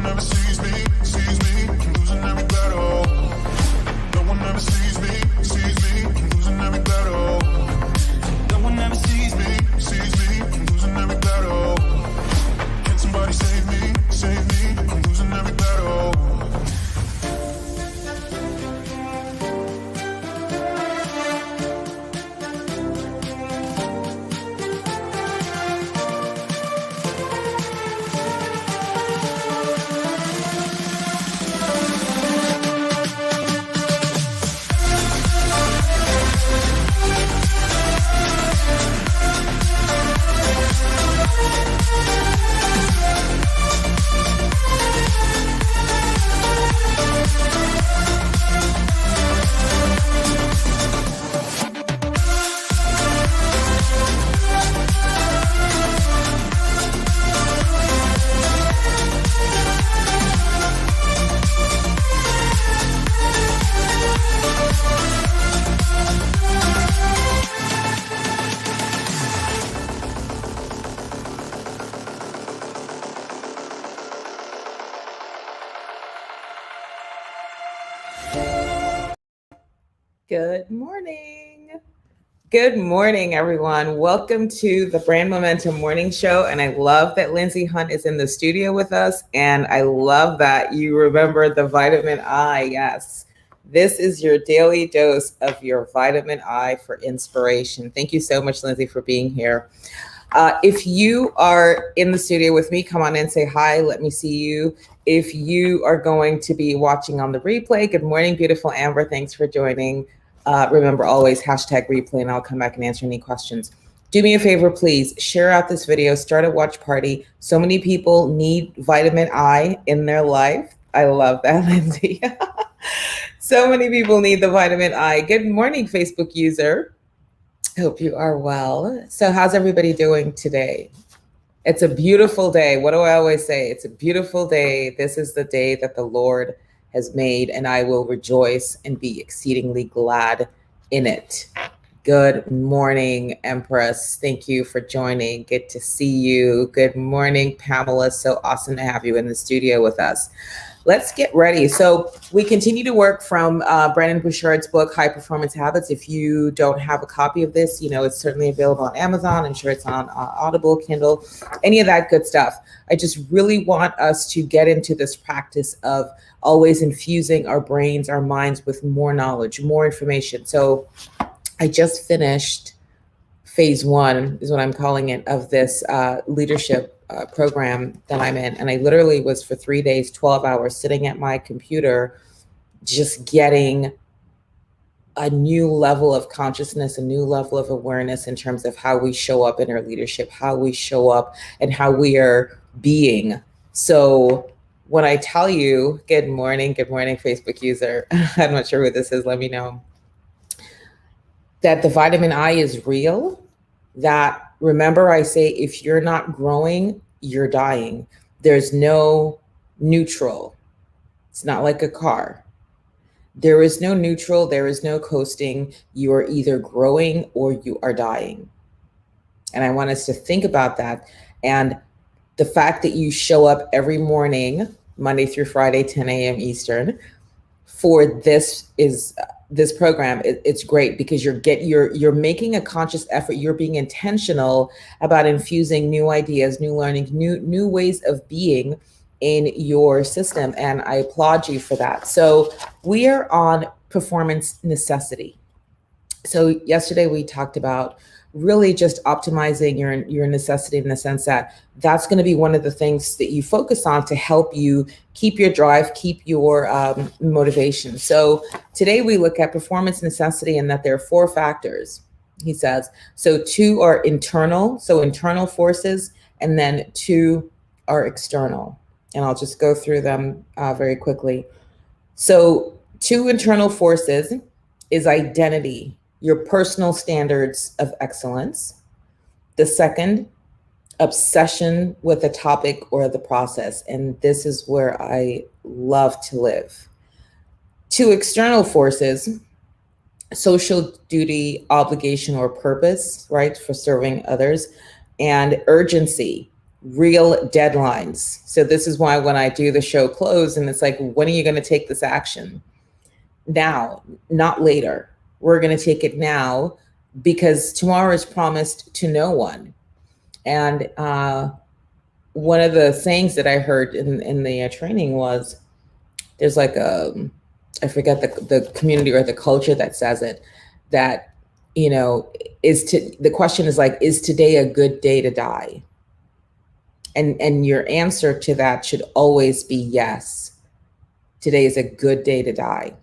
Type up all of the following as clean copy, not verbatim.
never sees me, I'm losing every battle. No one ever sees me, I'm losing every battle. No one ever sees me, I'm losing every battle. Can somebody save me, I'm losing every battle. Good morning. Good morning, everyone. Welcome to the Brand Momentum Morning Show. And I love that Lindsay Hunt is in the studio with us. And I love that you remember the vitamin I. Yes, this is your daily dose of your vitamin I for inspiration. Thank you so much, Lindsay, for being here. If you are in the studio with me, come on in, say hi, let me see you. If you are going to be watching on the replay, good morning, beautiful Amber. Thanks for joining. Remember, always hashtag replay, and I'll come back and answer any questions. Do me a favor, please share out this video, start a watch party. So many people need vitamin I in their life. I love that, Lindsay. So many people need the vitamin I. Good morning, Facebook user. Hope you are well. So how's everybody doing today? It's a beautiful day. What do I always say? It's a beautiful day. This is the day that the Lord has made, and I will rejoice and be exceedingly glad in it. Good morning, Empress. Thank you for joining. Good to see you. Good morning, Pamela. So awesome to have you in the studio with us. Let's get ready. So we continue to work from Brendon Burchard's book, High Performance Habits. If you don't have a copy of this, you know, it's certainly available on Amazon. I'm sure it's on Audible, Kindle, any of that good stuff. I just really want us to get into this practice of always infusing our brains, our minds with more knowledge, more information. So I just finished phase 1, is what I'm calling it, of this leadership program that I'm in. And I literally was for 3 days, 12 hours sitting at my computer, just getting a new level of consciousness, a new level of awareness in terms of how we show up in our leadership, how we show up and how we are being. So when I tell you, good morning, Facebook user, I'm not sure who this is, let me know, that the vitamin I is real, that remember I say, if you're not growing, you're dying. There's no neutral. It's not like a car. There is no neutral. There is no coasting. You are either growing or you are dying. And I want us to think about that. And the fact that you show up every morning, Monday through Friday, 10 a.m. Eastern, for this program, it's great because you're making a conscious effort. You're being intentional about infusing new ideas, new learning, new ways of being in your system. And I applaud you for that. So we are on performance necessity. So yesterday we talked about really just optimizing your necessity in the sense that that's going to be one of the things that you focus on to help you keep your drive, keep your motivation. So today we look at performance necessity and that there are 4 factors, he says. So 2 are internal, so internal forces, and then 2 are external. And I'll just go through them very quickly. So 2 internal forces is identity, your personal standards of excellence. The second, obsession with a topic or the process. And this is where I love to live. 2 external forces, social duty, obligation, or purpose, right, for serving others, and urgency. real deadlines. So this is why when I do the show close and it's like, when are you going to take this action? Now, not later. We're going to take it now because tomorrow is promised to no one. And one of the things that I heard in the training was there's like I forget the community or the culture that says it, that, you know, the question is like, is today a good day to die? And your answer to that should always be yes. Today is a good day to die.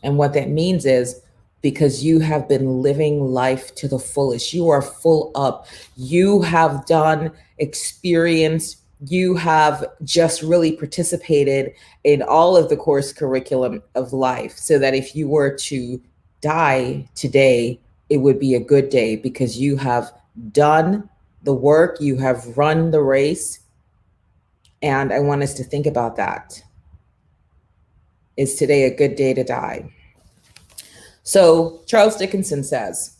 And what that means is because you have been living life to the fullest. You are full up. You have done, experienced, you have just really participated in all of the course curriculum of life, so that if you were to die today, it would be a good day because you have done the work, you have run the race. And I want us to think about that. Is today a good day to die? So Charles Dickinson says,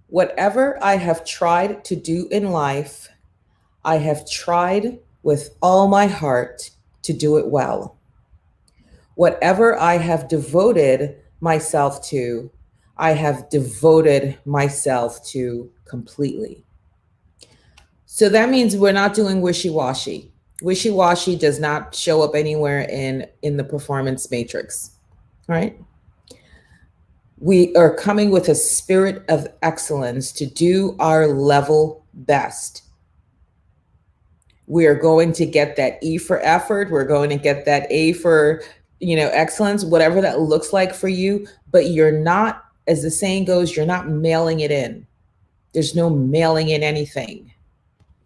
whatever I have tried to do in life, I have tried with all my heart to do it well. Whatever I have devoted myself to, I have devoted myself to completely. So that means we're not doing wishy-washy. Wishy-washy does not show up anywhere in the performance matrix, right? We are coming with a spirit of excellence to do our level best. We are going to get that E for effort. We're going to get that A for, excellence, whatever that looks like for you. But you're not, as the saying goes, you're not mailing it in. There's no mailing in anything.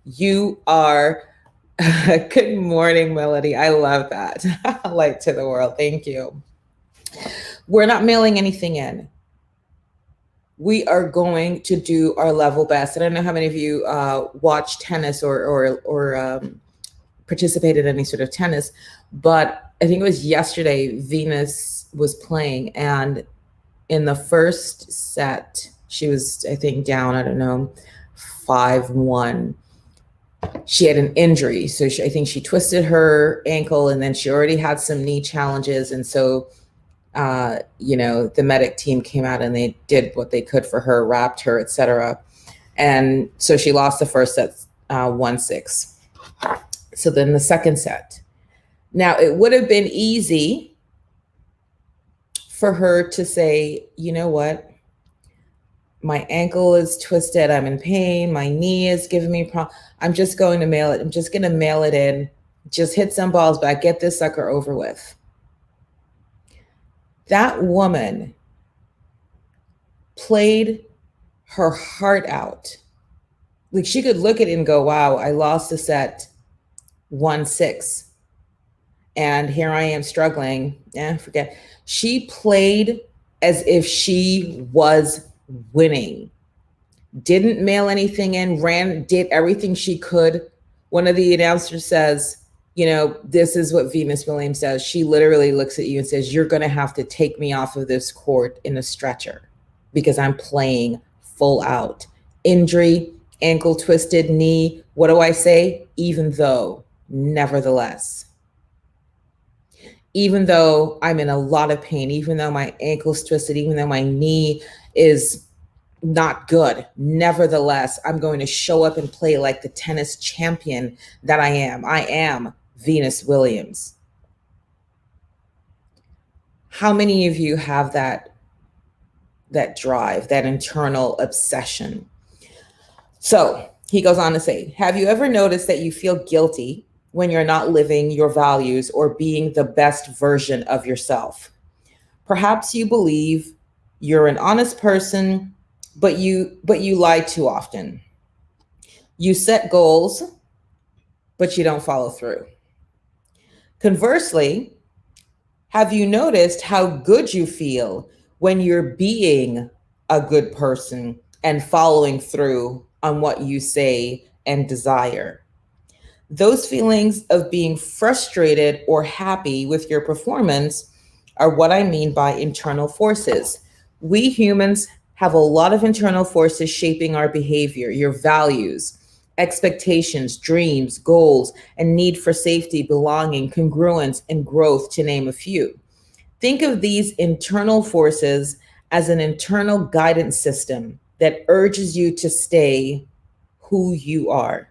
You are, good morning, Melody. I love that. Light to the world. Thank you. We're not mailing anything in. We are going to do our level best. I don't know how many of you watch tennis or participated in any sort of tennis, but I think it was yesterday, Venus was playing, and in the first set, she was, I think, down, 5-1. She had an injury. So I think she twisted her ankle, and then she already had some knee challenges. And so, the medic team came out and they did what they could for her, wrapped her, etc. And so she lost the first set, 1-6. So then the second set. Now, it would have been easy for her to say, you know what? My ankle is twisted. I'm in pain. My knee is giving me problems. I'm just going to mail it. I'm just going to mail it in. Just hit some balls back. Get this sucker over with. That woman played her heart out. Like, she could look at it and go, wow, I lost the set 1-6. And here I am struggling. Forget. She played as if she was winning. Didn't mail anything in, did everything she could. One of the announcers says, this is what Venus Williams does. She literally looks at you and says, you're going to have to take me off of this court in a stretcher because I'm playing full out. Injury, ankle twisted, knee. What do I say? Even though, nevertheless. Even though I'm in a lot of pain, even though my ankle's twisted, even though my knee is not good, nevertheless, I'm going to show up and play like the tennis champion that I am. I am Venus Williams. How many of you have that drive, that internal obsession? So he goes on to say, have you ever noticed that you feel guilty when you're not living your values or being the best version of yourself? Perhaps you believe you're an honest person, but you lie too often. You set goals, but you don't follow through. Conversely, have you noticed how good you feel when you're being a good person and following through on what you say and desire? Those feelings of being frustrated or happy with your performance are what I mean by internal forces. We humans have a lot of internal forces shaping our behavior, your values, expectations, dreams, goals, and need for safety, belonging, congruence, and growth, to name a few. Think of these internal forces as an internal guidance system that urges you to stay who you are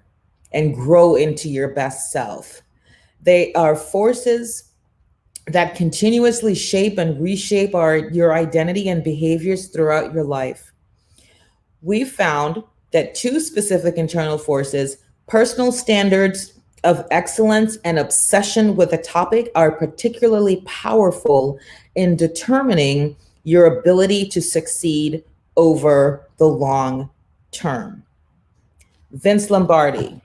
and grow into your best self. They are forces that continuously shape and reshape your identity and behaviors throughout your life. We found that two specific internal forces, personal standards of excellence and obsession with a topic, are particularly powerful in determining your ability to succeed over the long term. Vince Lombardi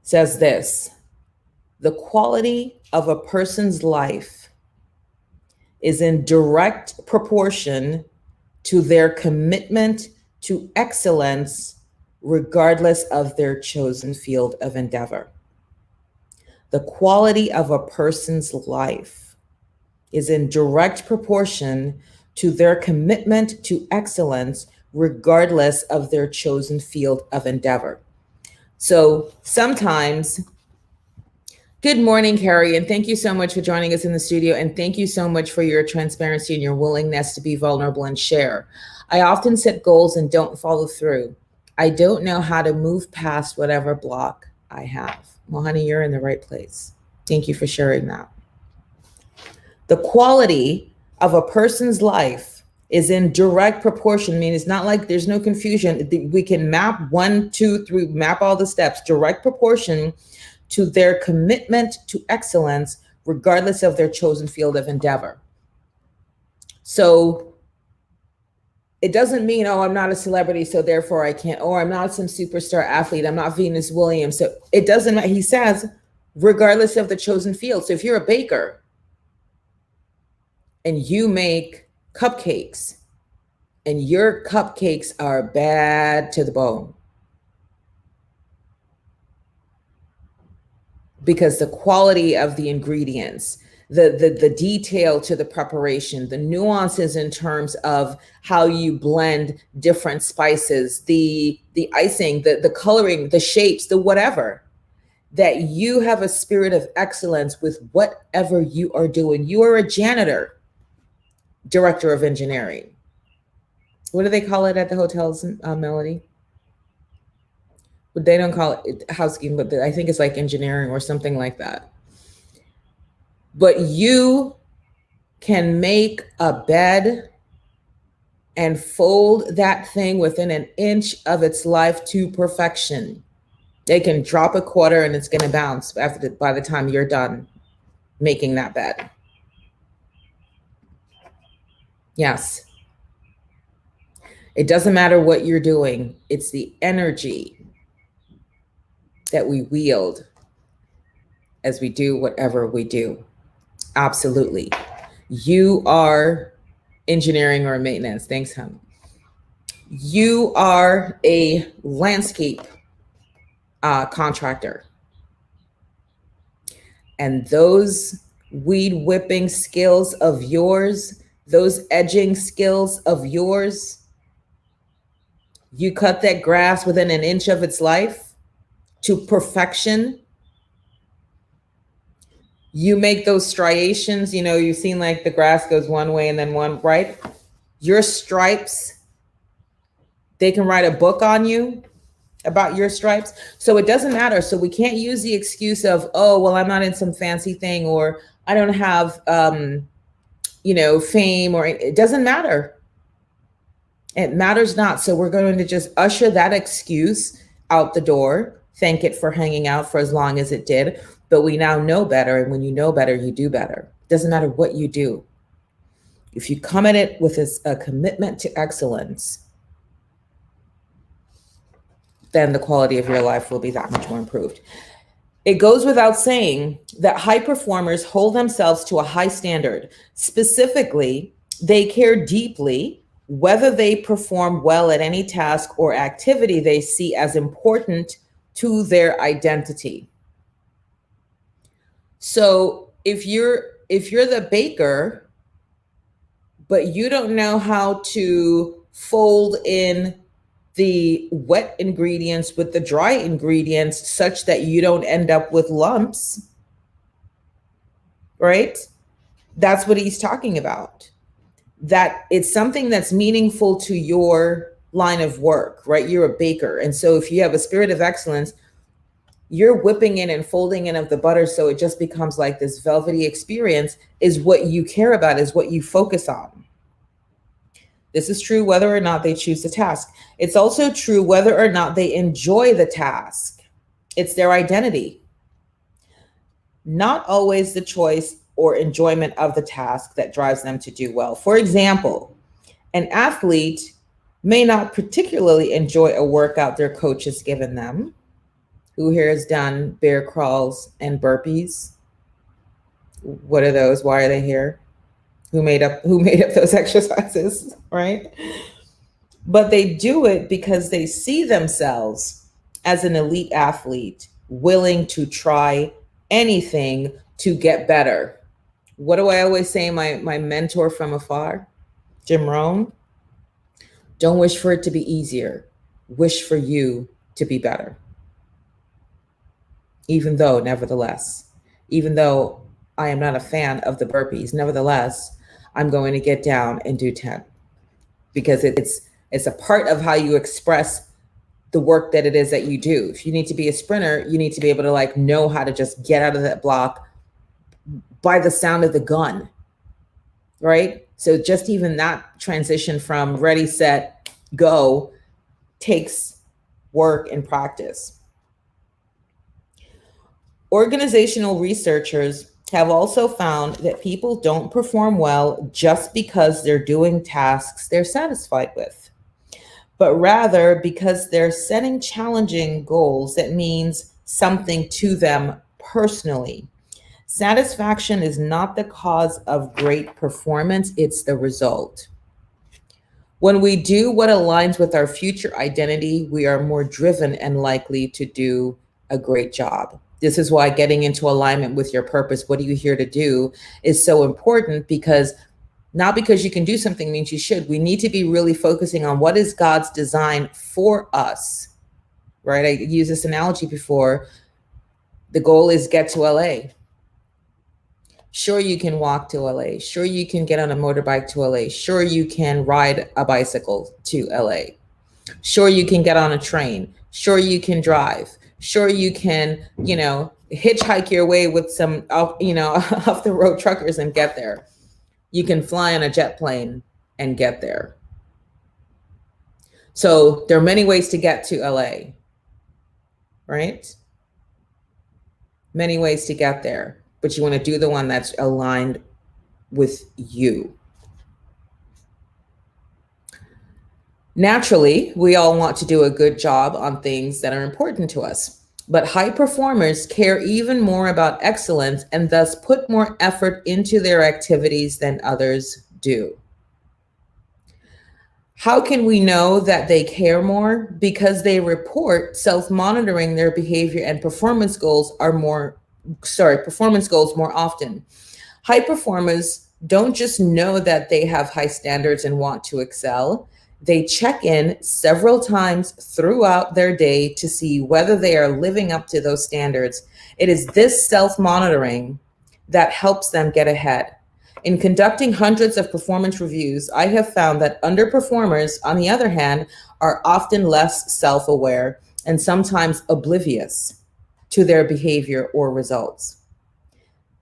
says this: the quality of a person's life is in direct proportion to their commitment to excellence, regardless of their chosen field of endeavor. The quality of a person's life is in direct proportion to their commitment to excellence, regardless of their chosen field of endeavor. So sometimes, good morning, Carrie, and thank you so much for joining us in the studio, and thank you so much for your transparency and your willingness to be vulnerable and share. I often set goals and don't follow through. I don't know how to move past whatever block I have. Well, honey, you're in the right place. Thank you for sharing that. The quality of a person's life is in direct proportion. I mean, it's not like there's no confusion. We can map 1, 2, 3, map all the steps, direct proportion to their commitment to excellence, regardless of their chosen field of endeavor. So it doesn't mean, oh, I'm not a celebrity, so therefore I can't, or I'm not some superstar athlete, I'm not Venus Williams. So it doesn't matter. He says, regardless of the chosen field. So if you're a baker and you make cupcakes and your cupcakes are bad to the bone, because the quality of the ingredients, the detail to the preparation, the nuances in terms of how you blend different spices, the icing, the coloring, the shapes, the whatever, that you have a spirit of excellence with whatever you are doing. You are a janitor, director of engineering. What do they call it at the hotels, Melody? But they don't call it housekeeping, but I think it's like engineering or something like that. But you can make a bed and fold that thing within an inch of its life to perfection. They can drop a quarter and it's going to bounce by the time you're done making that bed. Yes. It doesn't matter what you're doing. It's the energy that we wield as we do whatever we do. Absolutely. You are engineering or maintenance. Thanks, hon. You are a landscape contractor. And those weed whipping skills of yours, those edging skills of yours, you cut that grass within an inch of its life to perfection. You make those striations, you know, you've seen like the grass goes one way and then one, right? Your stripes, they can write a book on you about your stripes. So it doesn't matter. So we can't use the excuse of, oh, well, I'm not in some fancy thing, or I don't have, fame, or it doesn't matter. It matters not. So we're going to just usher that excuse out the door. Thank it for hanging out for as long as it did. But we now know better. And when you know better, you do better. Doesn't matter what you do. If you come at it with a commitment to excellence, then the quality of your life will be that much more improved. It goes without saying that high performers hold themselves to a high standard. Specifically, they care deeply whether they perform well at any task or activity they see as important to their identity. So if you're the baker, but you don't know how to fold in the wet ingredients with the dry ingredients such that you don't end up with lumps, right? That's what he's talking about. That it's something that's meaningful to your line of work, right? You're a baker. And so if you have a spirit of excellence, you're whipping in and folding in of the butter so it just becomes like this velvety experience is what you care about, is what you focus on. This is true whether or not they choose the task. It's also true whether or not they enjoy the task. It's their identity. Not always the choice or enjoyment of the task that drives them to do well. For example, an athlete may not particularly enjoy a workout their coach has given them. Who here has done bear crawls and burpees? What are those? Why are they here? Who made up those exercises, right? But they do it because they see themselves as an elite athlete, willing to try anything to get better. What do I always say, my mentor from afar, Jim Rohn? Don't wish for it to be easier. Wish for you to be better. Even though I am not a fan of the burpees, nevertheless, I'm going to get down and do 10 because it's a part of how you express the work that it is that you do. If you need to be a sprinter, you need to be able to know how to just get out of that block by the sound of the gun, right? So just even that transition from ready, set, go takes work and practice. Organizational researchers have also found that people don't perform well just because they're doing tasks they're satisfied with, but rather because they're setting challenging goals that means something to them personally. Satisfaction is not the cause of great performance, it's the result. When we do what aligns with our future identity, we are more driven and likely to do a great job. This is why getting into alignment with your purpose, what are you here to do, is so important, because not because you can do something means you should. We need to be really focusing on what is God's design for us, right? I used this analogy before. The goal is get to LA. Sure, you can walk to LA. Sure, you can get on a motorbike to LA. Sure, you can ride a bicycle to LA. Sure, you can get on a train. Sure, you can drive. Sure, you can, hitchhike your way with some, off the road truckers and get there. You can fly on a jet plane and get there. So there are many ways to get to LA, right? Many ways to get there, but you want to do the one that's aligned with you. Naturally, we all want to do a good job on things that are important to us, but high performers care even more about excellence and thus put more effort into their activities than others do. How can we know that they care more? Because they report self-monitoring their behavior and performance goals more often. High performers don't just know that they have high standards and want to excel. They check in several times throughout their day to see whether they are living up to those standards. It is this self-monitoring that helps them get ahead. In conducting hundreds of performance reviews, I have found that underperformers, on the other hand, are often less self-aware and sometimes oblivious to their behavior or results.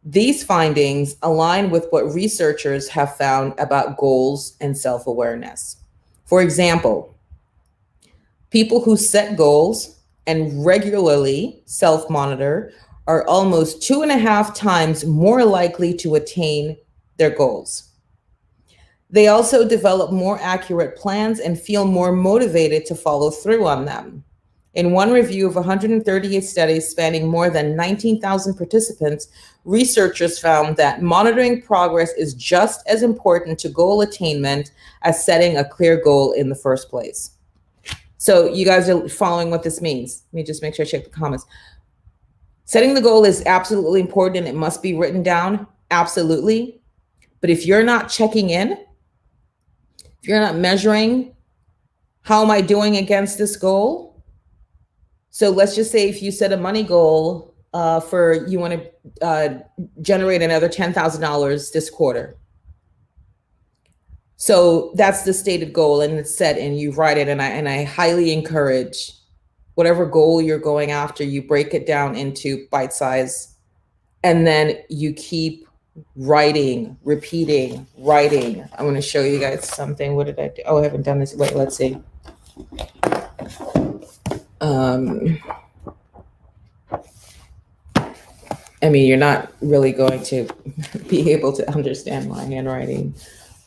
These findings align with what researchers have found about goals and self-awareness. For example, people who set goals and regularly self-monitor are almost 2.5 times more likely to attain their goals. They also develop more accurate plans and feel more motivated to follow through on them. In one review of 138 studies spanning more than 19,000 participants, researchers found that monitoring progress is just as important to goal attainment as setting a clear goal in the first place. So you guys are following what this means. Let me just make sure I check the comments. Setting the goal is absolutely important and it must be written down, absolutely. But if you're not checking in, if you're not measuring How am I doing against this goal? So let's just say if you set a money goal for you want to generate another $10,000 this quarter. So that's the stated goal and it's set and you write it. And I highly encourage whatever goal you're going after, you break it down into bite size and then you keep writing, repeating, writing. I'm going to show you guys something. What did I do? Oh, I haven't done this. Wait, let's see. I mean, you're not really going to be able to understand my handwriting,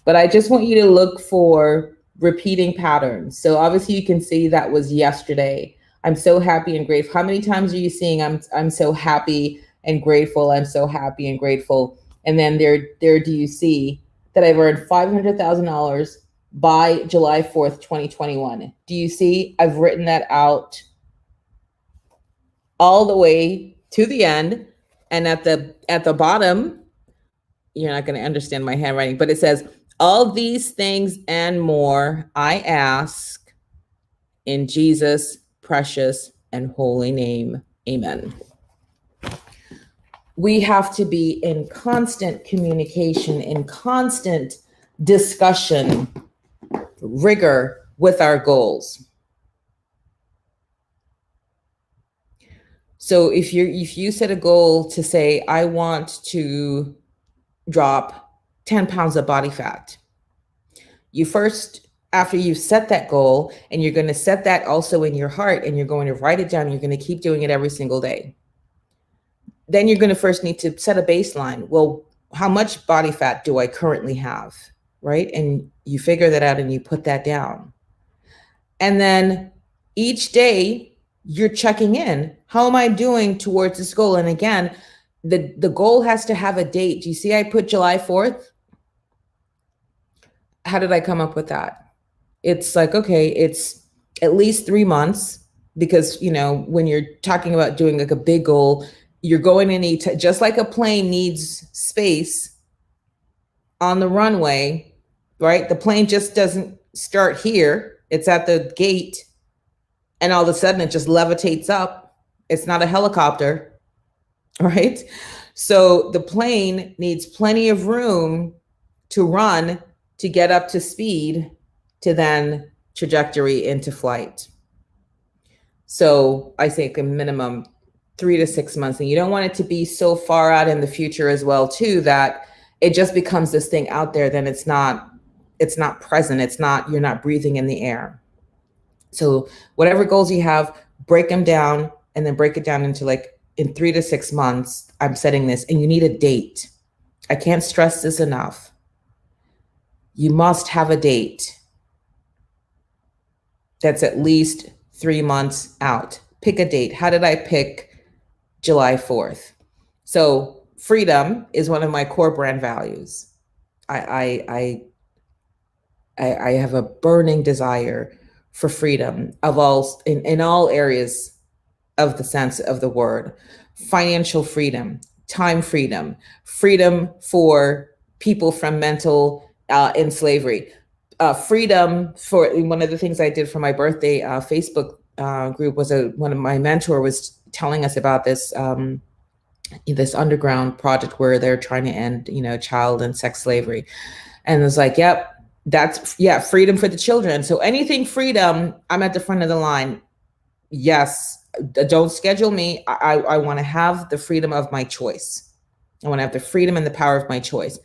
but I just want you to look for repeating patterns. So obviously you can see that was yesterday. I'm so happy and grateful. How many times are you seeing I'm so happy and grateful? I'm so happy and grateful. And then there do you see that I've earned $500,000 by July 4th, 2021. Do you see I've written that out all the way to the end? And at the bottom, you're not going to understand my handwriting, but it says, all these things and more I ask in Jesus' precious and holy name. Amen. We have to be in constant communication, in constant discussion, rigor with our goals. So if you set a goal to say, I want to drop 10 pounds of body fat, you first, after you've set that goal, and you're going to set that also in your heart, and you're going to write it down, you're going to keep doing it every single day. Then you're going to first need to set a baseline. Well, how much body fat do I currently have, right? And you figure that out and you put that down. And then each day you're checking in. How am I doing towards this goal? And again, the goal has to have a date. Do you see I put July 4th? How did I come up with that? It's like, okay, it's at least 3 months because, you know, when you're talking about doing like a big goal, you're going to need to, just like a plane needs space on the runway, right? The plane just doesn't start here. It's at the gate and all of a sudden it just levitates up. It's not a helicopter, right? So the plane needs plenty of room to run to get up to speed to then trajectory into flight. So I think a minimum 3 to 6 months, and you don't want it to be so far out in the future as well too, that it just becomes this thing out there, then it's not present. You're not breathing in the air. So whatever goals you have, break them down and then break it down into like in 3 to 6 months, I'm setting this, and you need a date. I can't stress this enough. You must have a date that's at least 3 months out. Pick a date. How did I pick July 4th? So freedom is one of my core brand values. I have a burning desire for freedom in all areas of the sense of the word. Financial freedom, time freedom, freedom for people from mental in slavery, freedom for, one of the things I did for my birthday Facebook group was one of my mentor was telling us about this underground project where they're trying to end, child and sex slavery. And it was like, yep, freedom for the children. So anything freedom, I'm at the front of the line. Yes, don't schedule me. I want to have the freedom of my choice. I want to have the freedom and the power of my choice.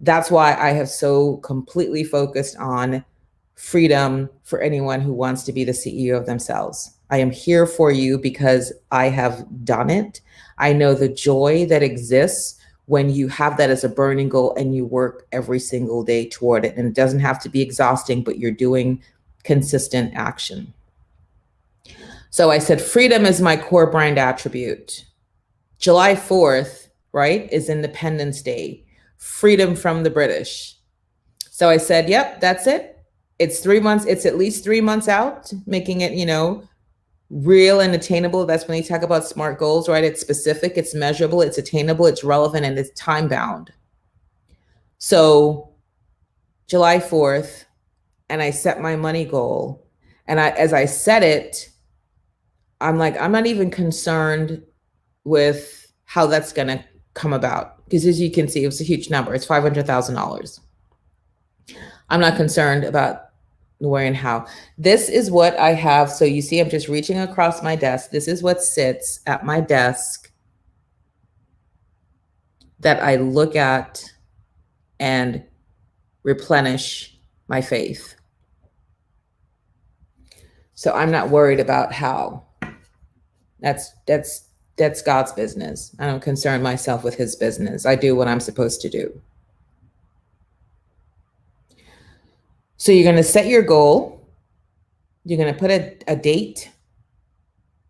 That's why I have so completely focused on freedom for anyone who wants to be the CEO of themselves. I am here for you because I have done it. I know the joy that exists when you have that as a burning goal and you work every single day toward it. And it doesn't have to be exhausting, but you're doing consistent action. So I said, freedom is my core brand attribute. July 4th, right, is Independence Day. Freedom from the British. So I said, yep, that's it. It's 3 months. It's at least 3 months out, making it, real and attainable. That's when you talk about SMART goals, right? It's specific, it's measurable, it's attainable, it's relevant, and it's time bound. So July 4th, and I set my money goal. And as I said it, I'm like, I'm not even concerned with how that's going to come about. Because as you can see, it was a huge number. It's $500,000. I'm not concerned about where and how. This is what I have. So you see, I'm just reaching across my desk. This is what sits at my desk that I look at and replenish my faith. So I'm not worried about how. That's God's business. I don't concern myself with his business. I do what I'm supposed to do. So you're going to set your goal. You're going to put a date.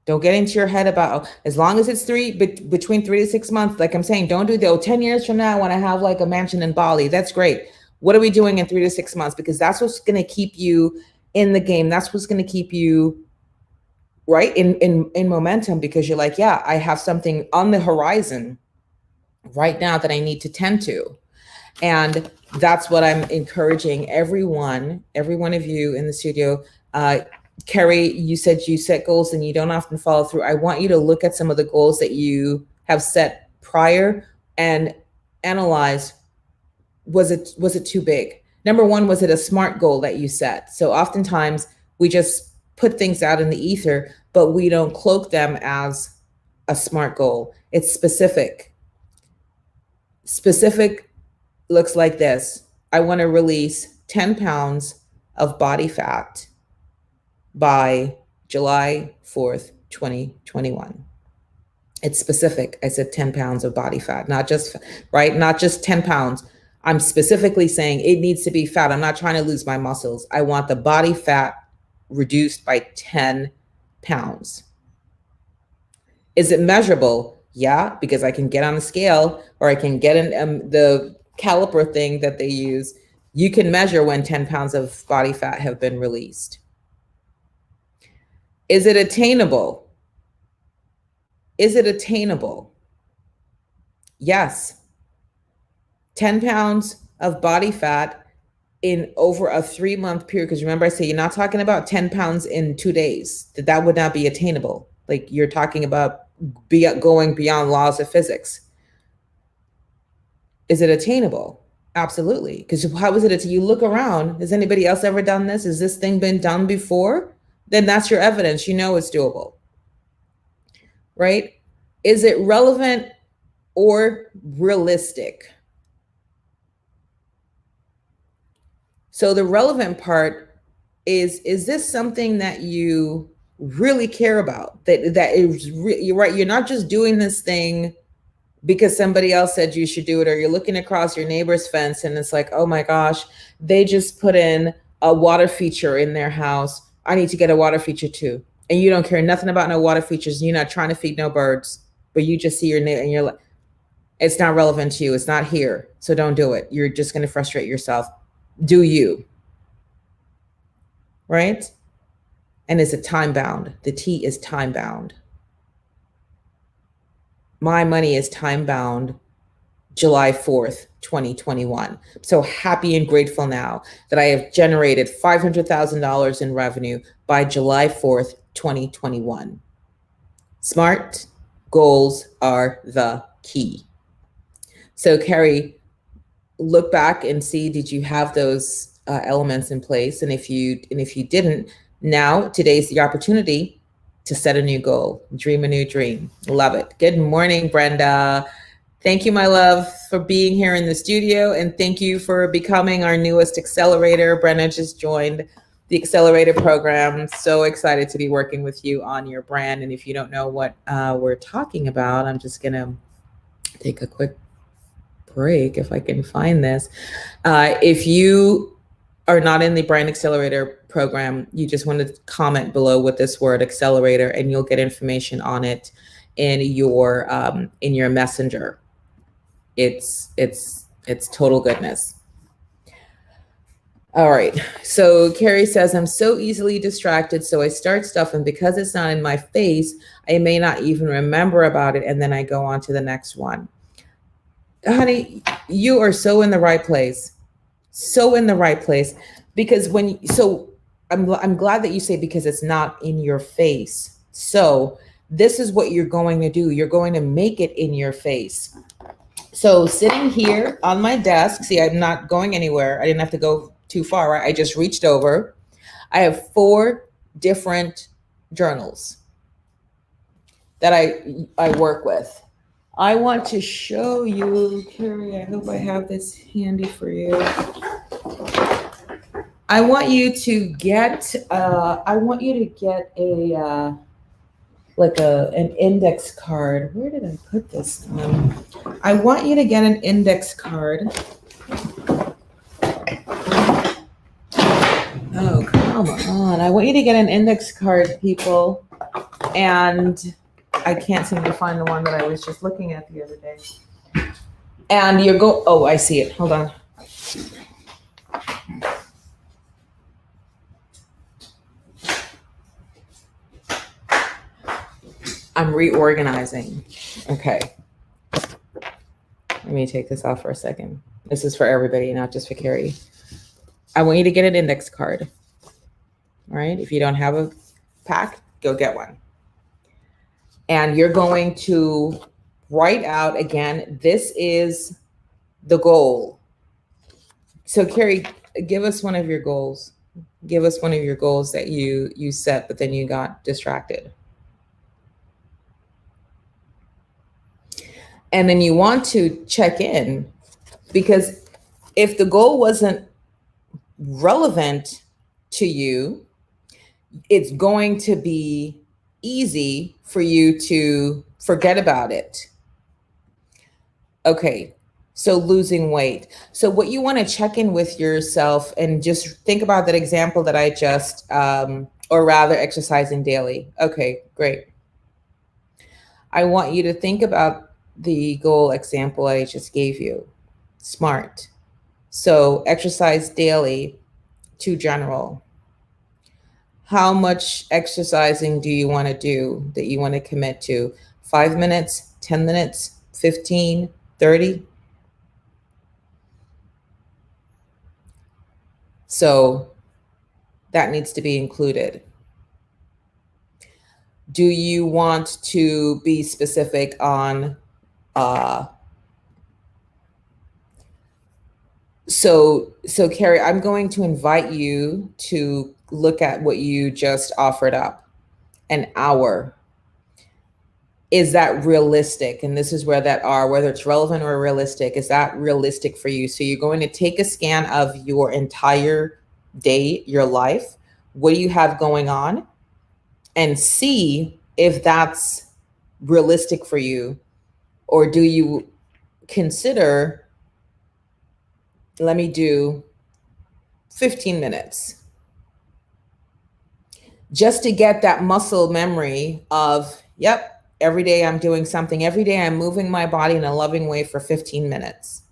Don't get into your head about, as long as it's between 3 to 6 months, like I'm saying, don't do 10 years from now, I want to have like a mansion in Bali. That's great. What are we doing in 3 to 6 months? Because that's what's going to keep you in the game. That's what's going to keep you right in momentum, because you're like, yeah, I have something on the horizon right now that I need to tend to. And that's what I'm encouraging every one of you in the studio. Carrie, you said you set goals and you don't often follow through. I want you to look at some of the goals that you have set prior and analyze, was it too big? Number one, was it a SMART goal that you set? So oftentimes we just put things out in the ether, but we don't cloak them as a SMART goal. It's specific. Specific looks like this. I want to release 10 pounds of body fat by July 4th, 2021. It's specific. I said 10 pounds of body fat, not just 10 pounds. I'm specifically saying it needs to be fat. I'm not trying to lose my muscles. I want the body fat reduced by 10 pounds. Is it measurable? Yeah, because I can get on the scale, or I can get in the caliper thing that they use. You can measure when 10 pounds of body fat have been released. Is it attainable? Is it attainable? Yes. 10 pounds of body fat in over a 3-month period. Because remember, I say you're not talking about 10 pounds in 2 days. That would not be attainable. Like, you're talking about going beyond laws of physics. Is it attainable? Absolutely. Because how is it? You look around. Has anybody else ever done this? Has this thing been done before? Then that's your evidence. You know it's doable. Right? Is it relevant or realistic? So the relevant part is this something that you really care about? That is, you're right. You're not just doing this thing because somebody else said you should do it, or you're looking across your neighbor's fence and it's like, oh my gosh, they just put in a water feature in their house. I need to get a water feature too. And you don't care nothing about no water features. You're not trying to feed no birds, but you just see your neighbor and you're like, it's not relevant to you. It's not here. So don't do it. You're just going to frustrate yourself. Do you? Right? And is it time bound? The T is time bound. My money is time bound July 4th, 2021. So happy and grateful now that I have generated $500,000 in revenue by July 4th, 2021. SMART goals are the key. So Carrie, look back and see, did you have those elements in place? And if you didn't, now today's the opportunity to set a new goal, dream a new dream. Love it. Good morning, Brenda. Thank you, my love, for being here in the studio, and thank you for becoming our newest accelerator. Brenda just joined the accelerator program. So excited to be working with you on your brand. And if you don't know what we're talking about, I'm just gonna take a quick break if I can find this. If you are not in the brand accelerator program, you just want to comment below with this word accelerator, and you'll get information on it in your messenger. It's total goodness. All right. So Carrie says, I'm so easily distracted. So I start stuff, and because it's not in my face, I may not even remember about it. And then I go on to the next one. Honey, you are so in the right place. So in the right place. Because I'm glad that you say because it's not in your face. So this is what you're going to do. You're going to make it in your face. So sitting here on my desk, see, I'm not going anywhere. I didn't have to go too far, right? I just reached over. I have 4 different journals that I work with. I want to show you, Carrie, I hope I have this handy for you. I want you to get a like an index card. Where did I put this? I want you to get an index card. Oh, come on. I want you to get an index card, people. And I can't seem to find the one that I was just looking at the other day. And oh, I see it. Hold on. I'm reorganizing. Okay. Let me take this off for a second. This is for everybody, not just for Carrie. I want you to get an index card. All right. If you don't have a pack, go get one. And you're going to write out again, this is the goal. So Carrie, give us one of your goals. Give us one of your goals that you set, but then you got distracted. And then you want to check in, because if the goal wasn't relevant to you, it's going to be easy for you to forget about it. Okay, so losing weight. So what you want to check in with yourself and just think about that example that I just, or rather exercising daily. Okay, great. I want you to think about the goal example I just gave you. Smart. So exercise daily, too general. How much exercising do you want to do that you want to commit to? 5 minutes, 10 minutes, 15, 30? So that needs to be included. Do you want to be specific on so Carrie, I'm going to invite you to look at what you just offered up. An hour. Is that realistic? And this is where that are, whether it's relevant or realistic, is that realistic for you? So you're going to take a scan of your entire day, your life. What do you have going on? And see if that's realistic for you. Or do you consider, let me do 15 minutes just to get that muscle memory of, yep, every day I'm doing something. Every day I'm moving my body in a loving way for 15 minutes.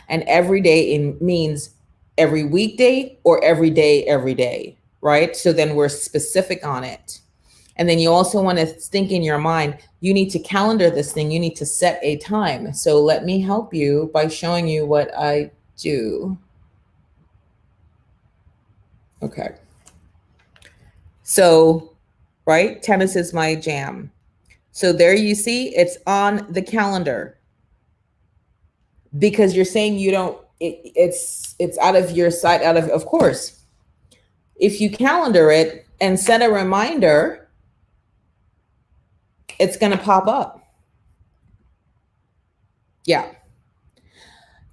And every day it means every weekday or every day, right? So then we're specific on it. And then you also want to think in your mind, you need to calendar this thing. You need to set a time. So let me help you by showing you what I do. Okay. So, right, tennis is my jam. So there you see, it's on the calendar. Because you're saying you don't, it's out of your sight, of course. If you calendar it and set a reminder, it's going to pop up. Yeah.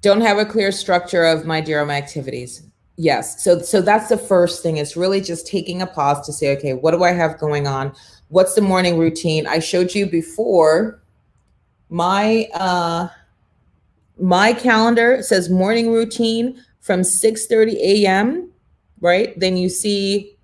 Don't have a clear structure of my DRM activities. Yes. So that's the first thing. It's really just taking a pause to say, okay, what do I have going on? What's the morning routine? I showed you before my calendar says morning routine from 6:30 a.m., right? Then you see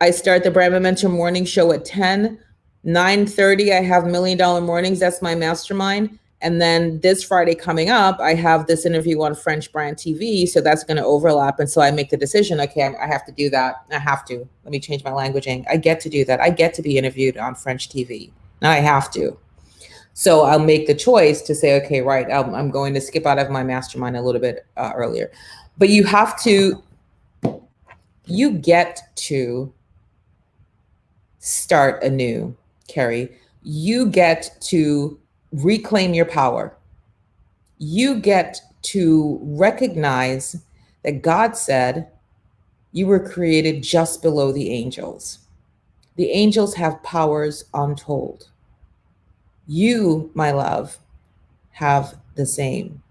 I start the Brand Momentum morning show at 10. 9:30, I have $1 Million Mornings. That's my mastermind. And then this Friday coming up, I have this interview on French Brand TV. So that's going to overlap. And so I make the decision, okay, I have to do that. I have to. Let me change my languaging. I get to do that. I get to be interviewed on French TV. Now I have to. So I'll make the choice to say, okay, right, I'm going to skip out of my mastermind a little bit earlier. But you have to You get to start anew, Carrie. You get to reclaim your power. You get to recognize that God said you were created just below the angels. The angels have powers untold. You, my love, have the same.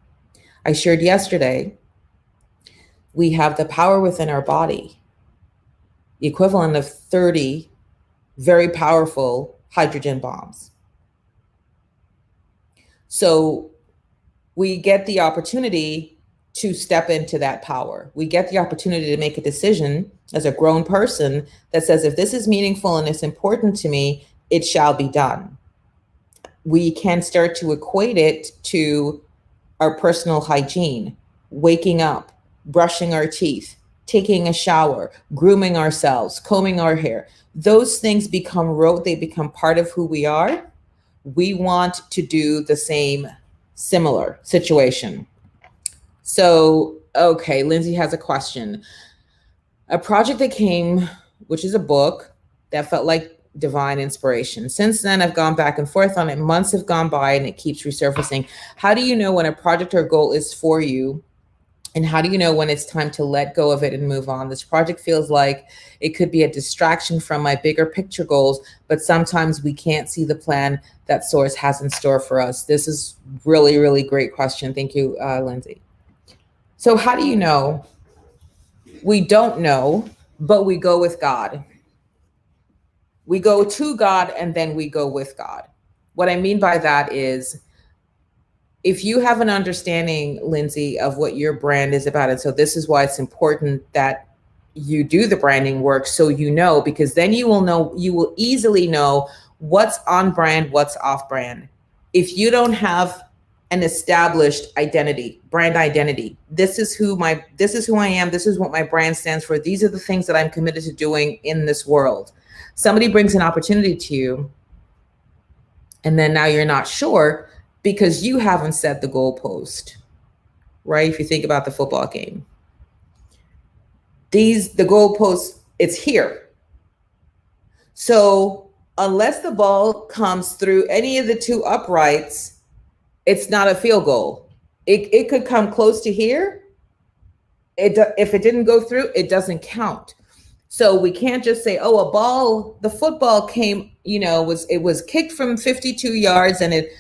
I shared yesterday, we have the power within our body, the equivalent of 30 very powerful hydrogen bombs. So we get the opportunity to step into that power. We get the opportunity to make a decision as a grown person that says, if this is meaningful and it's important to me, it shall be done. We can start to equate it to our personal hygiene, waking up, brushing our teeth, taking a shower, grooming ourselves, combing our hair. Those things become rote, they become part of who we are. We want to do the same similar situation. So, okay, Lindsay has a question. A project that came, which is a book that felt like divine inspiration. Since then, I've gone back and forth on it. Months have gone by and it keeps resurfacing. How do you know when a project or goal is for you? And how do you know when it's time to let go of it and move on? This project feels like it could be a distraction from my bigger picture goals, but sometimes we can't see the plan that Source has in store for us. This is really, really great question. Thank you, Lindsay. So how do you know? We don't know, but we go with God. We go to God and then we go with God. What I mean by that is, if you have an understanding, Lindsay, of what your brand is about, and so this is why it's important that you do the branding work, so you know, because then you will easily know what's on brand, what's off brand. If you don't have an established identity, brand identity, this is who I am, this is what my brand stands for, these are the things that I'm committed to doing in this world. Somebody brings an opportunity to you, and then now you're not sure, because you haven't set the goalpost, right? If you think about the football game, the goalpost, it's here. So unless the ball comes through any of the two uprights, it's not a field goal. It could come close to here. If it didn't go through, it doesn't count. So we can't just say, oh, the football came, it was kicked from 52 yards and it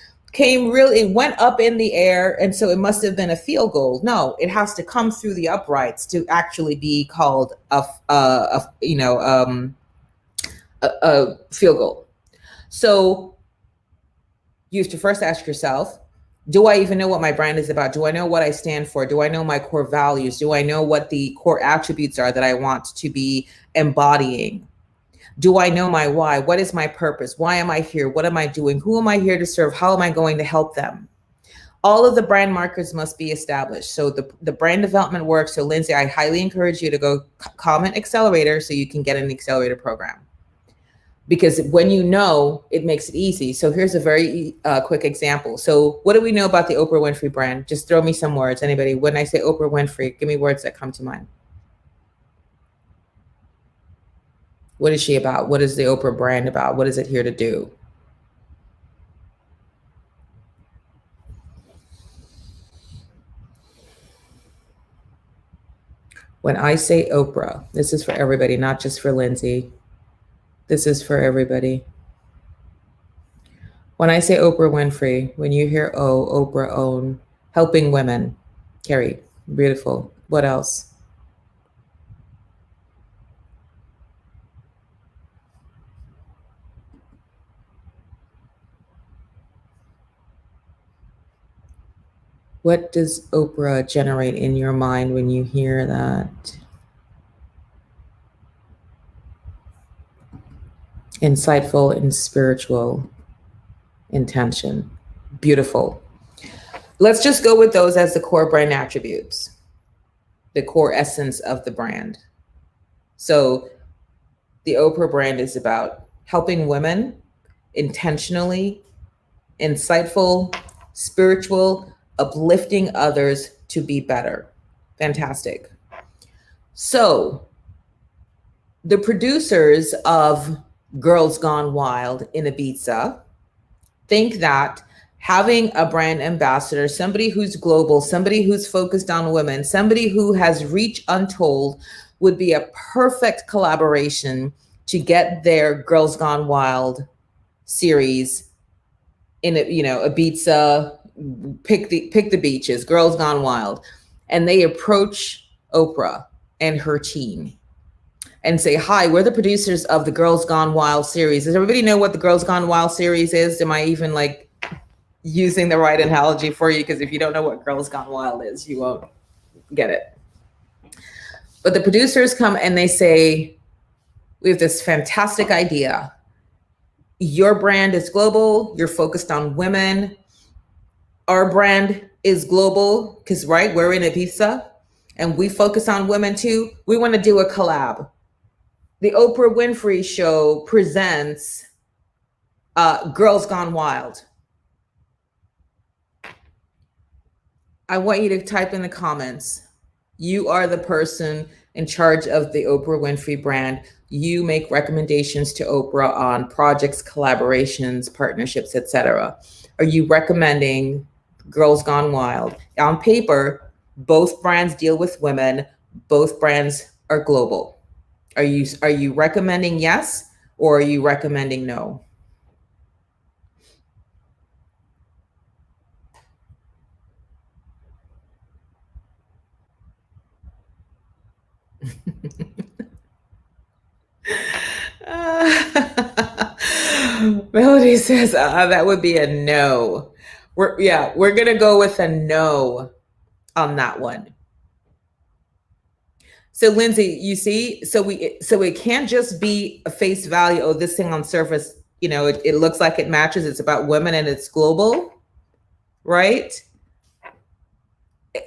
went up in the air, and so it must have been a field goal. No, it has to come through the uprights to actually be called a field goal. So you have to first ask yourself, do I even know what my brand is about? Do I know what I stand for? Do I know my core values? Do I know what the core attributes are that I want to be embodying? Do I know my why? What is my purpose? Why am I here? What am I doing? Who am I here to serve? How am I going to help them? All of the brand markers must be established. So the brand development work. So Lindsay, I highly encourage you to go comment Accelerator so you can get an Accelerator program. Because when you know, it makes it easy. So here's a very quick example. So what do we know about the Oprah Winfrey brand? Just throw me some words. Anybody, when I say Oprah Winfrey, give me words that come to mind. What is she about? What is the Oprah brand about? What is it here to do? When I say Oprah, this is for everybody, not just for Lindsay. This is for everybody. When I say Oprah Winfrey, when you hear Oprah own, helping women, Carrie, beautiful. What else? What does Oprah generate in your mind when you hear that? Insightful and spiritual intention. Beautiful. Let's just go with those as the core brand attributes, the core essence of the brand. So the Oprah brand is about helping women intentionally, insightful, spiritual, uplifting others to be better. Fantastic. So the producers of Girls Gone Wild in Ibiza think that having a brand ambassador, somebody who's global, somebody who's focused on women, somebody who has reach untold, would be a perfect collaboration to get their Girls Gone Wild series in Ibiza, pick the beaches, Girls Gone Wild. And they approach Oprah and her team and say, hi, we're the producers of the Girls Gone Wild series. Does everybody know what the Girls Gone Wild series is? Am I even like using the right analogy for you? Because if you don't know what Girls Gone Wild is, you won't get it. But the producers come and they say, we have this fantastic idea. Your brand is global. You're focused on women. Our brand is global because, right, we're in Ibiza and we focus on women too. We want to do a collab. The Oprah Winfrey Show presents Girls Gone Wild. I want you to type in the comments. You are the person in charge of the Oprah Winfrey brand. You make recommendations to Oprah on projects, collaborations, partnerships, etc. Are you recommending Girls Gone Wild? On paper, both brands deal with women. Both brands are global. Are you recommending yes, or are you recommending no? Melody says that would be a no. We're gonna go with a no on that one. So Lindsay, you see, so it can't just be a face value. Oh, this thing on surface, it looks like it matches. It's about women and it's global, right?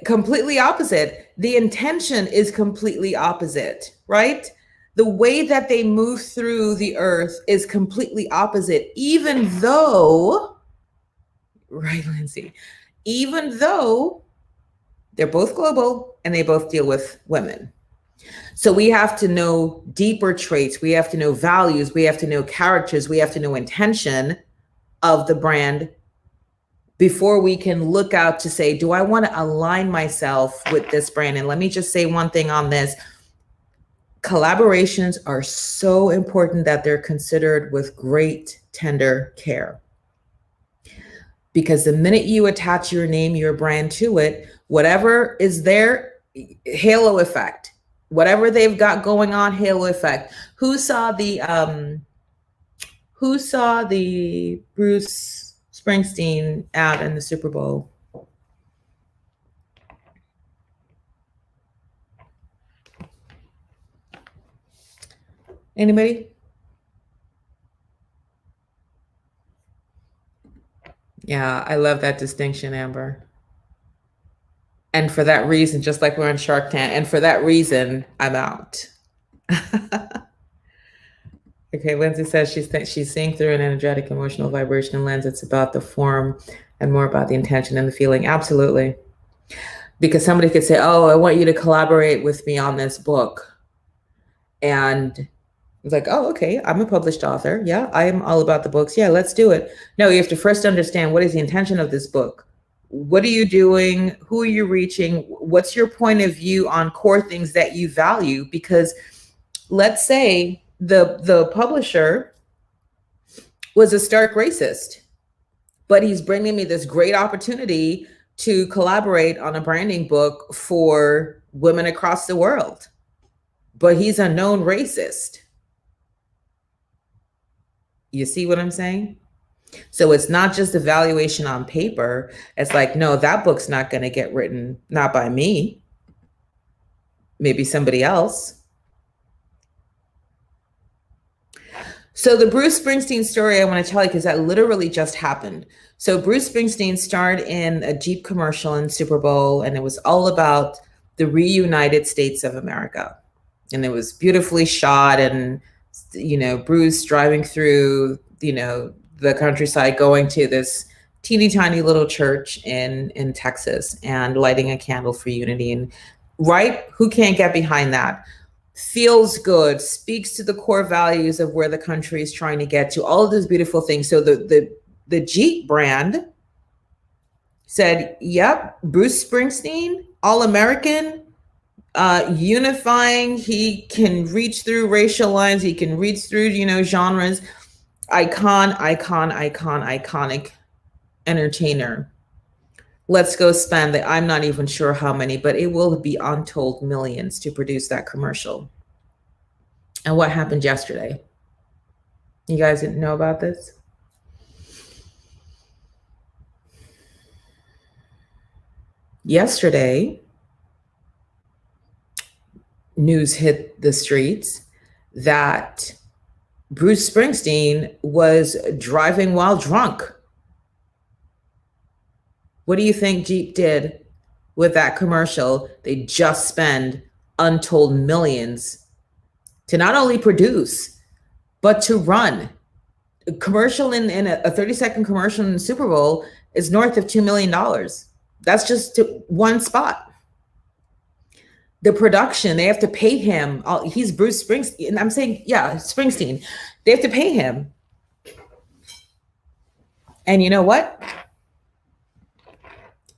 Completely opposite. The intention is completely opposite, right? The way that they move through the earth is completely opposite, even though, right, Lindsay, even though they're both global and they both deal with women. So we have to know deeper traits. We have to know values. We have to know characters. We have to know intention of the brand before we can look out to say, do I want to align myself with this brand? And let me just say one thing on this. Collaborations are so important that they're considered with great tender care. Because the minute you attach your name, your brand to it, whatever is there, halo effect. Whatever they've got going on, halo effect. Who saw the Bruce Springsteen ad in the Super Bowl? Anybody? Yeah, I love that distinction, Amber. And for that reason, just like we're on Shark Tank, and for that reason, I'm out. Okay, Lindsay says she's seeing through an energetic, emotional, vibrational lens. It's about the form and more about the intention and the feeling. Absolutely. Because somebody could say, oh, I want you to collaborate with me on this book. And it's like, oh, okay, I'm a published author. Yeah, I am all about the books. Yeah, let's do it. No, you have to first understand, what is the intention of this book? What are you doing? Who are you reaching? What's your point of view on core things that you value? Because let's say the publisher was a stark racist, but he's bringing me this great opportunity to collaborate on a branding book for women across the world, but he's a known racist. You see what I'm saying? So it's not just evaluation on paper. It's like, no, that book's not going to get written, not by me, maybe somebody else. So the Bruce Springsteen story I want to tell you, because that literally just happened. So Bruce Springsteen starred in a Jeep commercial in Super Bowl, and it was all about the reunited states of America. And it was beautifully shot, and, Bruce driving through, the countryside, going to this teeny tiny little church in Texas and lighting a candle for unity. And right, who can't get behind that? feels good, speaks to the core values of where the country is trying to get to, all of those beautiful things. So the Jeep brand said, yep, Bruce Springsteen, all American, unifying. He can reach through racial lines. He can reach through, genres. Iconic entertainer. Let's go spend I'm not even sure how many, but it will be untold millions to produce that commercial. And what happened yesterday? You guys didn't know about this? Yesterday, news hit the streets that Bruce Springsteen was driving while drunk. What do you think Jeep did with that commercial? They just spend untold millions to not only produce, but to run. A commercial in a 30-second commercial in the Super Bowl is north of $2 million. That's just one spot. The production, they have to pay him. He's Bruce Springsteen. And I'm saying, yeah, Springsteen. They have to pay him. And you know what?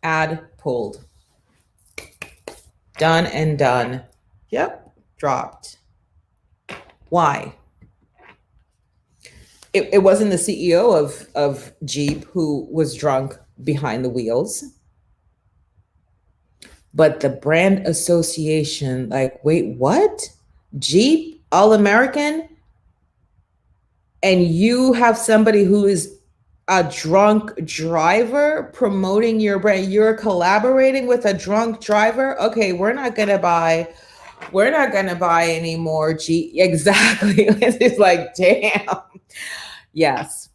Ad pulled. Done and done. Yep, dropped. Why? It wasn't the CEO of Jeep who was drunk behind the wheels. But the brand association, like, wait, what? Jeep, all American? And you have somebody who is a drunk driver promoting your brand. You're collaborating with a drunk driver. Okay, we're not gonna buy any more Jeep. Exactly. It's like, damn. Yes.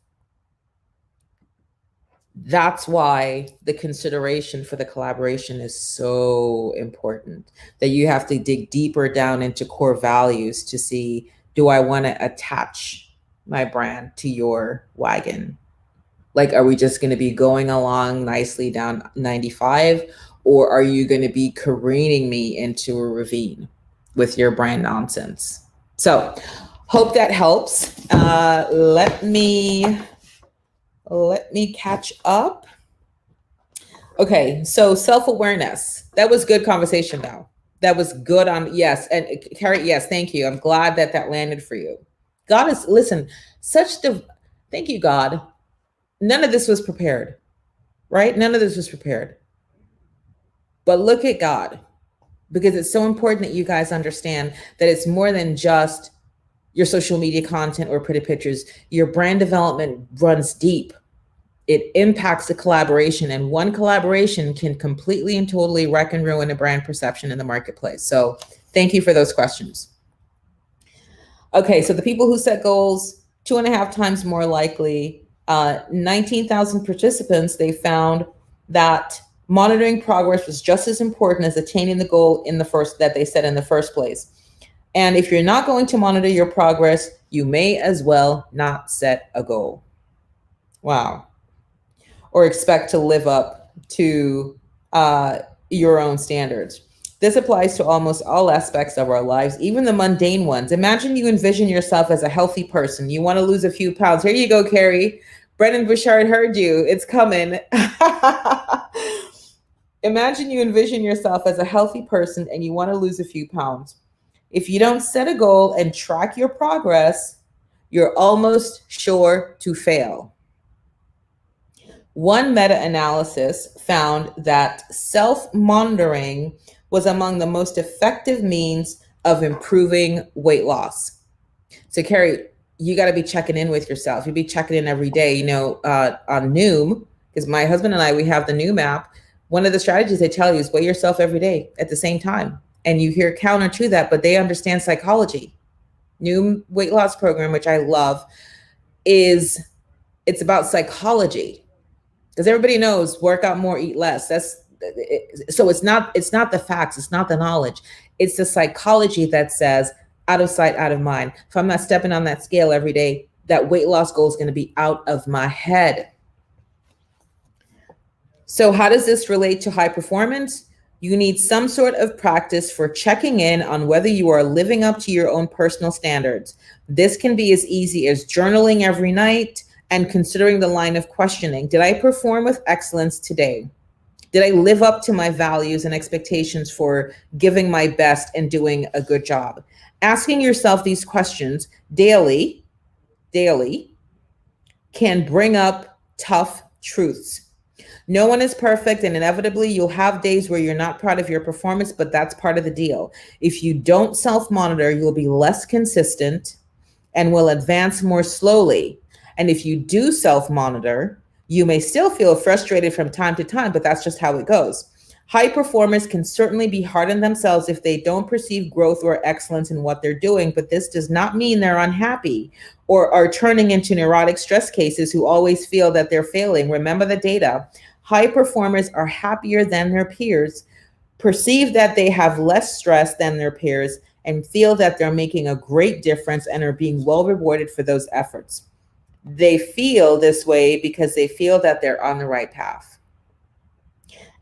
That's why the consideration for the collaboration is so important, that you have to dig deeper down into core values to see, do I want to attach my brand to your wagon? Like, are we just going to be going along nicely down 95, or are you going to be careening me into a ravine with your brand nonsense? So hope that helps. Let me catch up. Okay, so self-awareness. That was good conversation though. That was good on, yes. And Carrie, yes, thank you. I'm glad that landed for you. God is, listen, thank you, God. None of this was prepared, right? None of this was prepared. But look at God, because it's so important that you guys understand that it's more than just your social media content or pretty pictures. Your brand development runs deep. It impacts the collaboration, and one collaboration can completely and totally wreck and ruin a brand perception in the marketplace. So thank you for those questions. Okay, so the people who set goals, 2.5 times more likely. 19,000 participants, they found that monitoring progress was just as important as attaining the goal that they set in the first place. And if you're not going to monitor your progress, you may as well not set a goal. Wow. Or expect to live up to your own standards. This applies to almost all aspects of our lives, even the mundane ones. Imagine you envision yourself as a healthy person. You want to lose a few pounds. Here you go, Carrie. Brendon Burchard heard you. It's coming. Imagine you envision yourself as a healthy person and you want to lose a few pounds. If you don't set a goal and track your progress, you're almost sure to fail. One meta-analysis found that self-monitoring was among the most effective means of improving weight loss. So Carrie, you got to be checking in with yourself. You be checking in every day, on Noom, because my husband and I, we have the Noom app. One of the strategies they tell you is weigh yourself every day at the same time. And you hear counter to that, but they understand psychology. Noom weight loss program, which I love, it's about psychology. Because everybody knows work out more, eat less. So it's not the facts, it's not the knowledge. It's the psychology that says out of sight, out of mind. If I'm not stepping on that scale every day, that weight loss goal is going to be out of my head. So how does this relate to high performance? You need some sort of practice for checking in on whether you are living up to your own personal standards. This can be as easy as journaling every night and considering the line of questioning. Did I perform with excellence today? Did I live up to my values and expectations for giving my best and doing a good job? Asking yourself these questions daily can bring up tough truths. No one is perfect, and inevitably you'll have days where you're not proud of your performance, but that's part of the deal. If you don't self-monitor, you'll be less consistent and will advance more slowly. And if you do self-monitor, you may still feel frustrated from time to time, but that's just how it goes. High performers can certainly be hard on themselves if they don't perceive growth or excellence in what they're doing, but this does not mean they're unhappy or are turning into neurotic stress cases who always feel that they're failing. Remember the data. High performers are happier than their peers, perceive that they have less stress than their peers, and feel that they're making a great difference and are being well rewarded for those efforts. They feel this way because they feel that they're on the right path.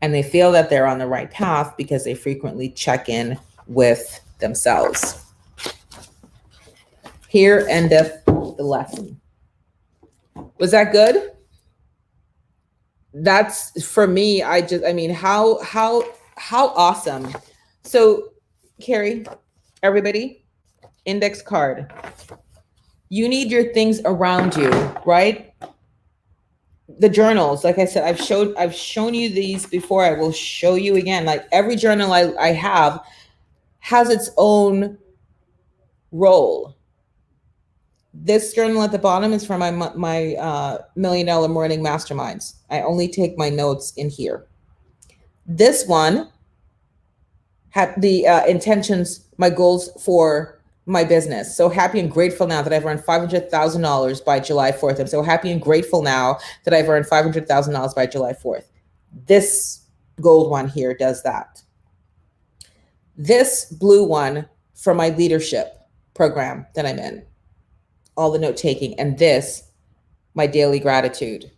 And they feel that they're on the right path because they frequently check in with themselves. Here endeth the lesson. Was that good? That's for me. How awesome. So Carrie, everybody, index card. You need your things around you, right? The journals, like I said, I've shown you these before. I will show you again. Like every journal I have has its own role. This journal at the bottom is for my $1 Million Morning Masterminds. I only take my notes in here. This one had the intentions, my goals for my business. So happy and grateful now that I've earned $500,000 by July 4th. I'm so happy and grateful now that I've earned $500,000 by July 4th. This gold one here does that. This blue one for my leadership program that I'm in, all the note taking, and this, my daily gratitude.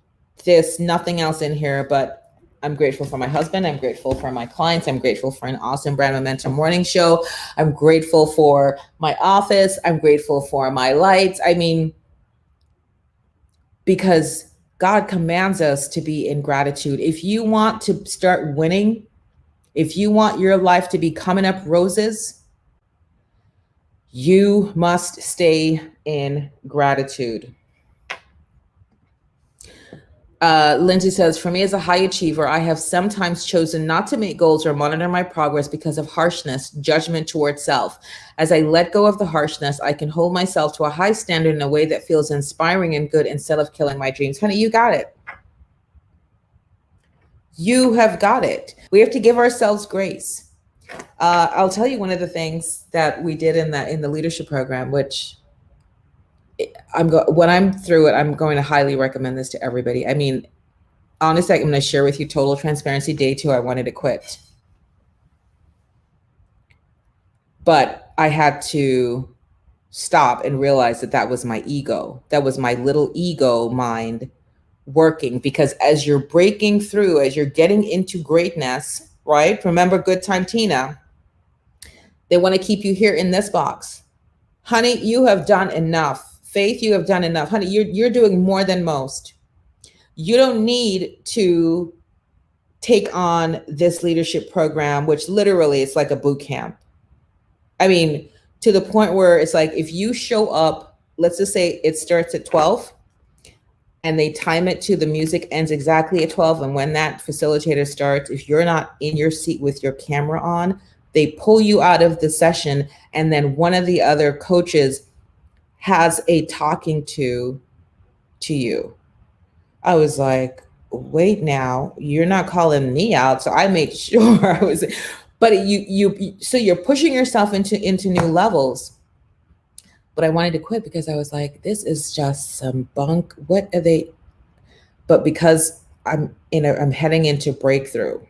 This, nothing else in here, but I'm grateful for my husband. I'm grateful for my clients. I'm grateful for an awesome Brand Momentum morning show. I'm grateful for my office. I'm grateful for my lights. Because God commands us to be in gratitude. If you want to start winning, if you want your life to be coming up roses, you must stay in gratitude. Lindsay says, for me as a high achiever, I have sometimes chosen not to make goals or monitor my progress because of harshness, judgment towards self. As I let go of the harshness, I can hold myself to a high standard in a way that feels inspiring and good instead of killing my dreams. Honey, you got it. You have got it. We have to give ourselves grace. I'll tell you one of the things that we did in the leadership program, which when I'm through it, I'm going to highly recommend this to everybody. Honestly, I'm going to share with you total transparency. Day 2, I wanted to quit. But I had to stop and realize that was my ego. That was my little ego mind working, because as you're breaking through, as you're getting into greatness, right? Remember Good Time Tina, they want to keep you here in this box. Honey, you have done enough. Faith, you have done enough. Honey, you're doing more than most. You don't need to take on this leadership program, which literally it's like a boot camp. To the point where it's like, if you show up, let's just say it starts at 12 and they time it to the music ends exactly at 12. And when that facilitator starts, if you're not in your seat with your camera on, they pull you out of the session. And then one of the other coaches has a talking to you. I was like, wait, now you're not calling me out. So I made sure I was, but so you're pushing yourself into new levels. But I wanted to quit because I was like, this is just some bunk. What are they? But because I'm heading into breakthrough.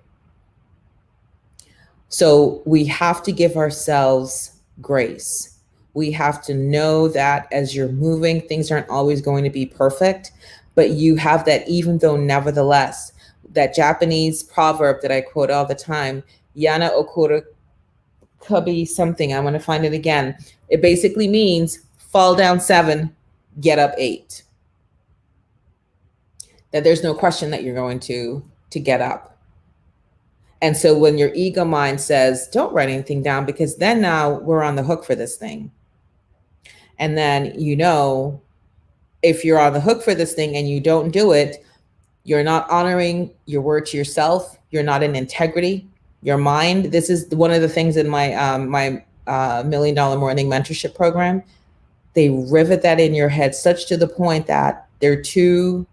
So we have to give ourselves grace. We have to know that as you're moving, things aren't always going to be perfect, but you have that even though nevertheless. That Japanese proverb that I quote all the time, Yana Okura Cubby something. I'm going to find it again. It basically means fall down 7, get up 8. That there's no question that you're going to get up. And so when your ego mind says, don't write anything down, because then now we're on the hook for this thing. And then, you know, if you're on the hook for this thing and you don't do it, you're not honoring your word to yourself. You're not in integrity. Your mind. This is one of the things in my $1 Million Morning Mentorship Program. They rivet that in your head, such to the point that there are 2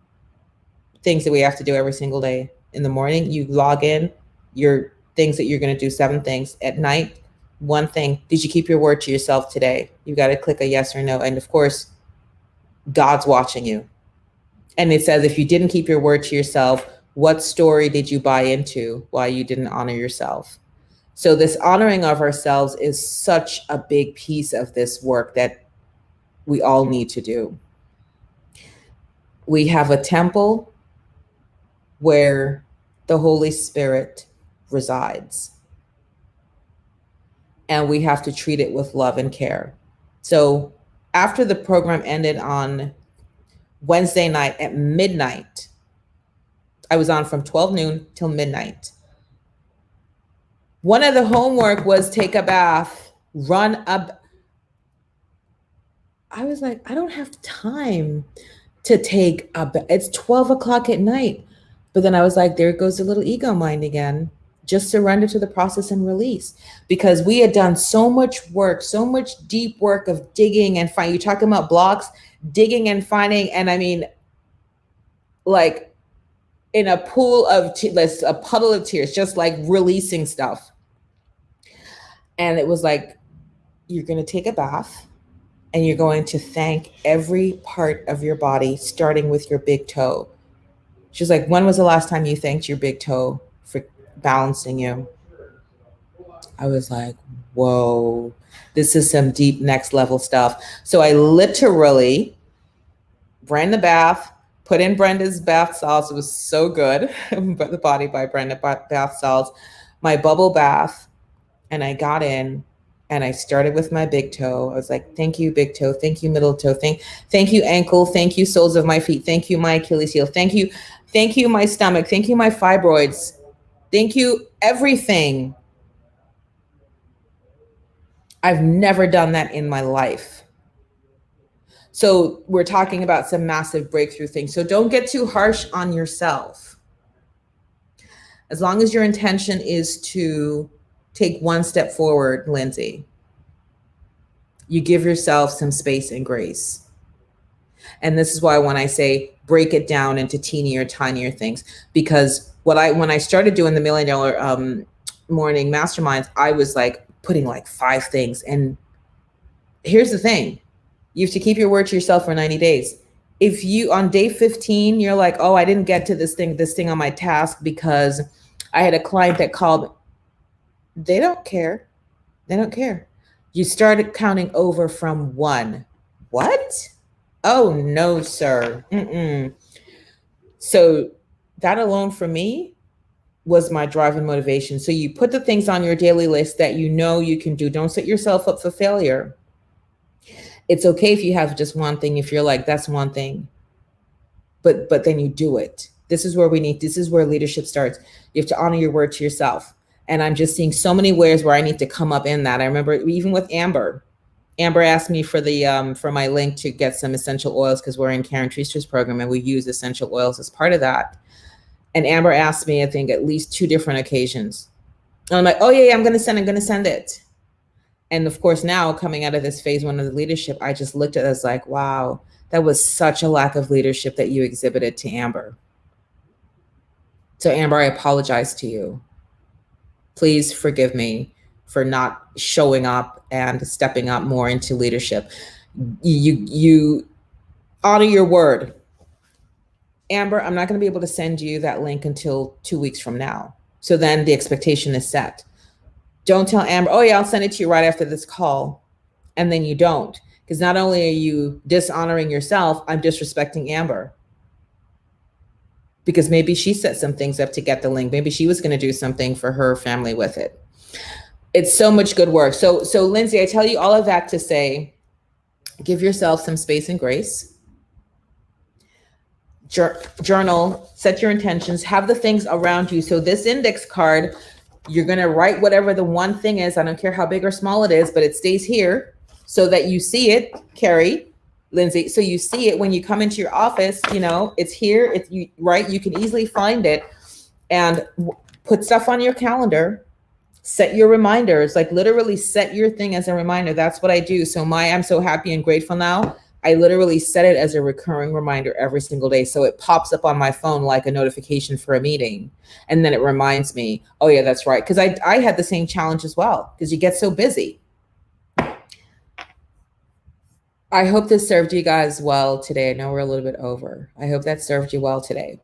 things that we have to do every single day. In the morning, you log in your things that you're going to do, 7 things. At night, 1 thing. Did you keep your word to yourself today? You got to click a yes or no. And of course, God's watching you. And it says, if you didn't keep your word to yourself, what story did you buy into why you didn't honor yourself? So this honoring of ourselves is such a big piece of this work that we all need to do. We have a temple where the Holy Spirit resides. And we have to treat it with love and care. So after the program ended on Wednesday night at midnight, I was on from 12 noon till midnight. One of the homework was take a bath, run up. I was like, I don't have time to take a bath. It's 12 o'clock at night. But then I was like, there goes the little ego mind again. Just surrender to the process and release. Because we had done so much work, so much deep work of digging and finding. You're talking about blocks, digging and finding. And I mean, like in a pool of, a puddle of tears, just like releasing stuff. And it was like, you're going to take a bath and you're going to thank every part of your body, starting with your big toe. She's like, when was the last time you thanked your big toe for balancing you? I was like, whoa, this is some deep next level stuff. So I literally ran the bath, put in Brenda's bath salts. It was so good. The Body by Brenda bath salts, my bubble bath. And I got in and I started with my big toe. I was like, thank you, big toe. Thank you, middle toe. Thank you, ankle. Thank you, soles of my feet. Thank you, my Achilles heel. Thank you, my stomach. Thank you, my fibroids. Thank you, everything. I've never done that in my life. So we're talking about some massive breakthrough things. So don't get too harsh on yourself. As long as your intention is to take 1 step forward, Lindsay, you give yourself some space and grace. And this is why when I say break it down into teenier, tinier things, because when I started doing the $1 Million Morning Masterminds, I was like putting like 5 things. And here's the thing. You have to keep your word to yourself for 90 days. If you, on day 15, you're like, oh, I didn't get to this thing on my task because I had a client that called. They don't care. They don't care. You started counting over from 1. What? Oh, no, sir. So that alone for me was my drive and motivation. So you put the things on your daily list that you know you can do. Don't set yourself up for failure. It's okay if you have just 1 thing, if you're like, that's 1 thing, but then you do it. This is where leadership starts. You have to honor your word to yourself. And I'm just seeing so many ways where I need to come up in that. I remember even with Amber asked me for for my link to get some essential oils, because we're in Karen Treaster's program and we use essential oils as part of that. And Amber asked me, I think at least 2 different occasions. And I'm like, oh yeah, I'm going to send it. And of course, now coming out of this phase 1 of the leadership, I just looked at it as like, wow, that was such a lack of leadership that you exhibited to Amber. So Amber, I apologize to you. Please forgive me for not showing up and stepping up more into leadership. You honor your word. Amber, I'm not going to be able to send you that link until 2 weeks from now. So then the expectation is set. Don't tell Amber, oh yeah, I'll send it to you right after this call. And then you don't. Because not only are you dishonoring yourself, I'm disrespecting Amber. because maybe she set some things up to get the link. Maybe she was going to do something for her family with it. It's so much good work. So Lindsay, I tell you all of that to say, give yourself some space and grace. Journal, set your intentions, have the things around you. So this index card, you're going to write whatever the one thing is. I don't care how big or small it is, but it stays here so that you see it, Carrie, Lindsay. So you see it when you come into your office, you know, it's here, right? You can easily find it and put stuff on your calendar. Set your reminders, like literally set your thing as a reminder. That's what I do. So I'm so happy and grateful now. I literally set it as a recurring reminder every single day. So it pops up on my phone like a notification for a meeting. And then it reminds me, oh yeah, that's right. Because I had the same challenge as well, because you get so busy. I hope this served you guys well today. I know we're a little bit over. I hope that served you well today.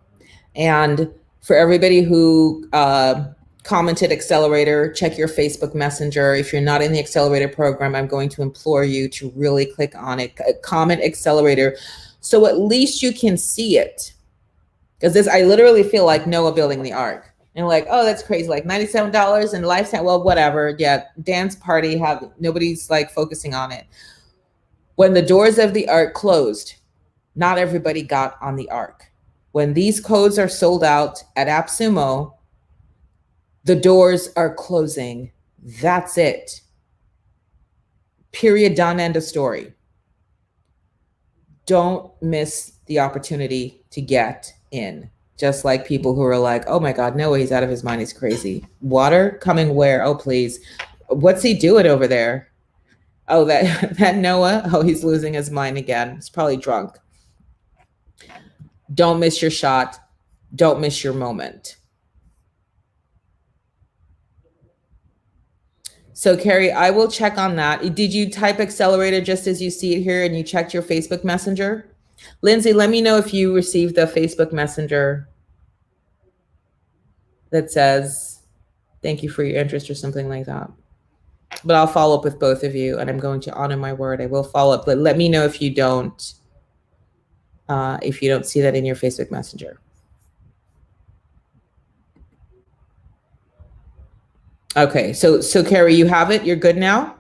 And for everybody who commented Accelerator, check your Facebook Messenger. If you're not in the Accelerator program, I'm going to implore you to really click on it, comment Accelerator, so at least you can see it. Because I literally feel like Noah building the ark. And like, oh, that's crazy, like $97 and lifetime, well, whatever. Yeah, dance party, nobody's like focusing on it. When the doors of the ark closed, not everybody got on the ark. When these codes are sold out at AppSumo, the doors are closing. That's it. Period, done, end of story. Don't miss the opportunity to get in. Just like people who are like, oh my God, no, he's out of his mind, he's crazy. Water coming where? Oh, please. What's he doing over there? Oh, that Noah, oh, he's losing his mind again. He's probably drunk. Don't miss your shot. Don't miss your moment. So Carrie, I will check on that. Did you type Accelerator just as you see it here and you checked your Facebook Messenger? Lindsay, let me know if you received the Facebook Messenger that says, thank you for your interest or something like that. But I'll follow up with both of you and I'm going to honor my word. I will follow up, but let me know if you don't see that in your Facebook Messenger. Okay, so Carrie, you have it? You're good now?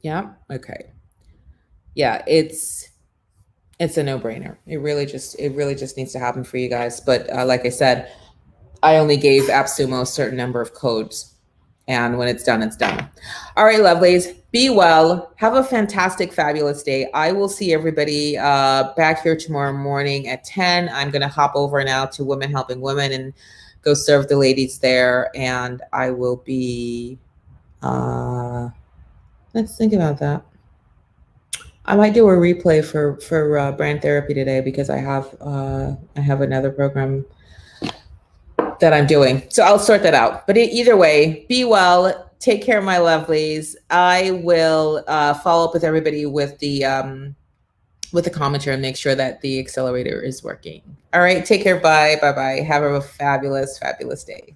Yeah, okay. Yeah, it's a no-brainer. It really just needs to happen for you guys. But like I said, I only gave AppSumo a certain number of codes. And when it's done, it's done. All right, lovelies, be well. Have a fantastic, fabulous day. I will see everybody back here tomorrow morning at 10. I'm going to hop over now to Women Helping Women and go serve the ladies there. And I will be, let's think about that. I might do a replay for brand therapy today because I have another program that I'm doing. So I'll sort that out. But either way, be well. Take care, my lovelies. I will follow up with everybody with the commentary and make sure that the accelerator is working. All right. Take care. Bye. Bye-bye. Have a fabulous, fabulous day.